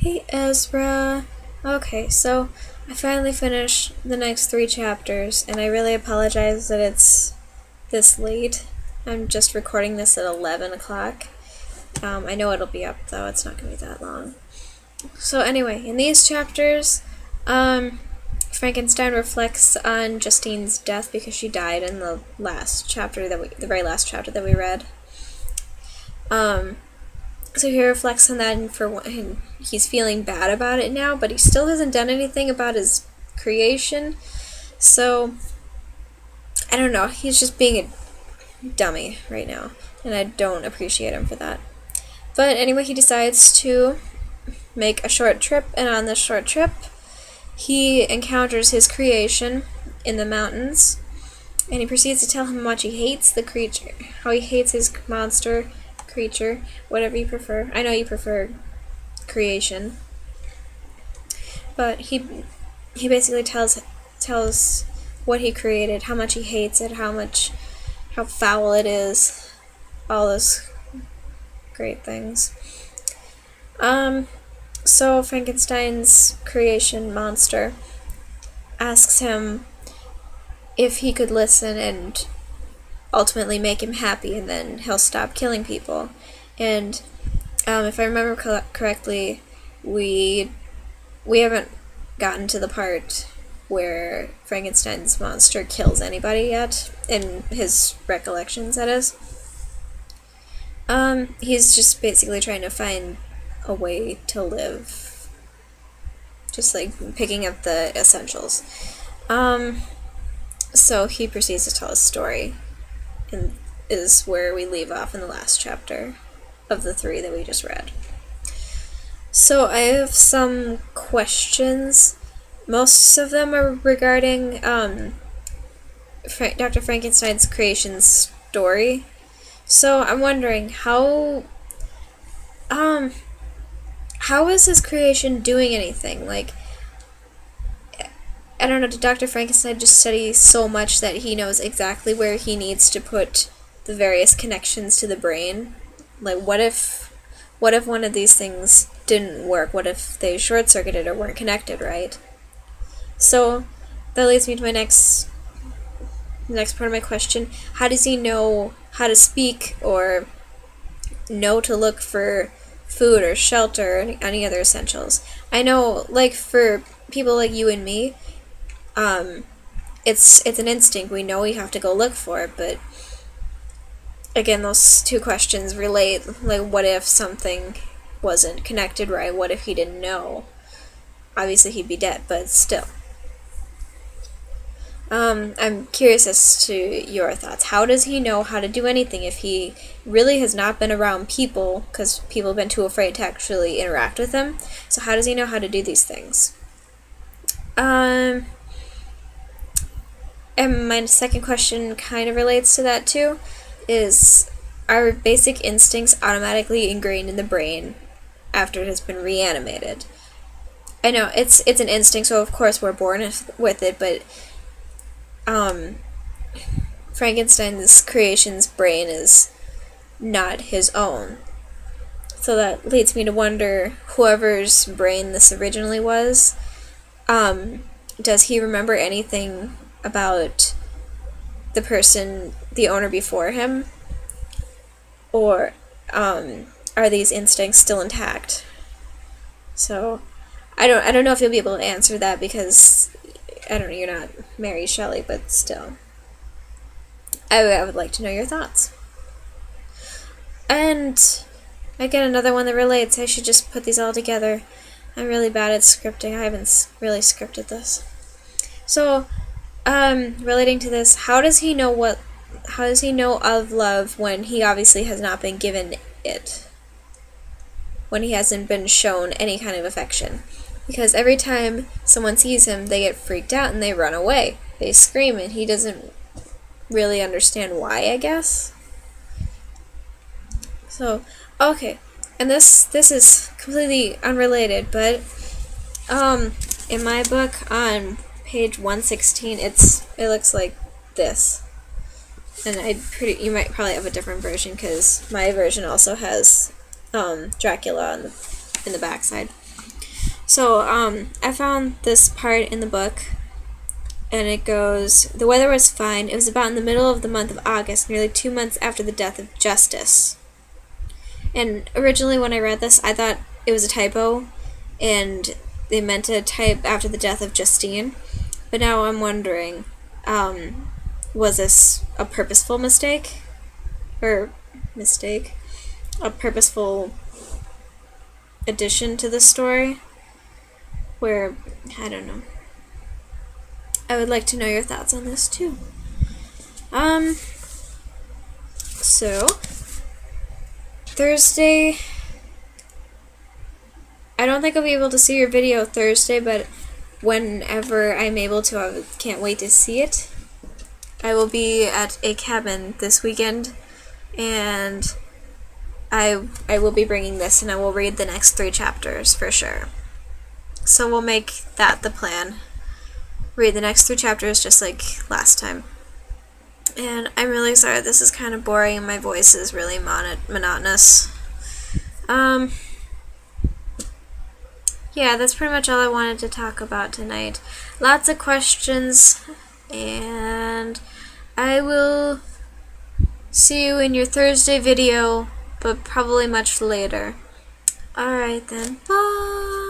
Hey Ezra. Okay, so I finally finished the next 3 chapters, and I really apologize that it's this late. I'm just recording this at 11 o'clock. I know it'll be up though, it's not going to be that long. So anyway, in these chapters, Frankenstein reflects on Justine's death because she died in the the very last chapter that we read. So he reflects on that, and he's feeling bad about it now, but he still hasn't done anything about his creation. So I don't know. He's just being a dummy right now, and I don't appreciate him for that. But anyway, he decides to make a short trip, and on this short trip, he encounters his creation in the mountains, and he proceeds to tell him how much he hates the creature, how he hates his monster creature, whatever you prefer. I know you prefer creation, but he basically tells what he created, how much he hates it, how foul it is, all those great things. So Frankenstein's creation monster asks him if he could listen and ultimately make him happy, and then he'll stop killing people. And if I remember correctly, we haven't gotten to the part where Frankenstein's monster kills anybody yet, in his recollections, that is. He's just basically trying to find a way to live, just like picking up the essentials. So he proceeds to tell his story, and is where we leave off in the last chapter of the 3 that we just read. So I have some questions. Most of them are regarding Dr. Frankenstein's creation story. So I'm wondering, how is his creation doing anything? Like, I don't know, did Dr. Frankenstein just study so much that he knows exactly where he needs to put the various connections to the brain? Like, what if one of these things didn't work? What if they short-circuited or weren't connected, right? So that leads me to my next part of my question. How does he know how to speak, or know to look for food or shelter or any other essentials? I know, like, for people like you and me, it's an instinct. We know we have to go look for it, but again, those 2 questions relate. Like, what if something wasn't connected right? What if he didn't know? Obviously he'd be dead, but still. I'm curious as to your thoughts. How does he know how to do anything if he really has not been around people, because people have been too afraid to actually interact with him? So how does he know how to do these things? And my second question kind of relates to that too, is, are basic instincts automatically ingrained in the brain after it has been reanimated? I know, it's an instinct, so of course we're born with it, but Frankenstein's creation's brain is not his own. So that leads me to wonder, whoever's brain this originally was, does he remember anything about the owner before him? Or are these instincts still intact? So I don't know if you'll be able to answer that, because I don't know, you're not Mary Shelley, but still. I would like to know your thoughts. And again, another one that relates. I should just put these all together. I'm really bad at scripting. I haven't really scripted this. So, relating to this, how does he know of love when he obviously has not been given it? When he hasn't been shown any kind of affection? Because every time someone sees him, they get freaked out and they run away. They scream, and he doesn't really understand why, I guess. So, okay. And this is completely unrelated, but in my book on page 116, it looks like this. And you might probably have a different version, because my version also has Dracula in the backside. So, I found this part in the book, and it goes, the weather was fine. It was about in the middle of the month of August, nearly 2 months after the death of Justice. And originally when I read this, I thought it was a typo, and they meant to type after the death of Justine. But now I'm wondering, was this a purposeful mistake? Or mistake? A purposeful addition to the story? Where, I don't know. I would like to know your thoughts on this too. So, Thursday, I don't think I'll be able to see your video Thursday, but whenever I'm able to, I can't wait to see it. I will be at a cabin this weekend, and I will be bringing this, and I will read the next 3 chapters for sure. So we'll make that the plan. Read the next 3 chapters just like last time. And I'm really sorry, this is kind of boring and my voice is really monotonous. Yeah, that's pretty much all I wanted to talk about tonight. Lots of questions, and I will see you in your Thursday video, but probably much later. Alright then, bye!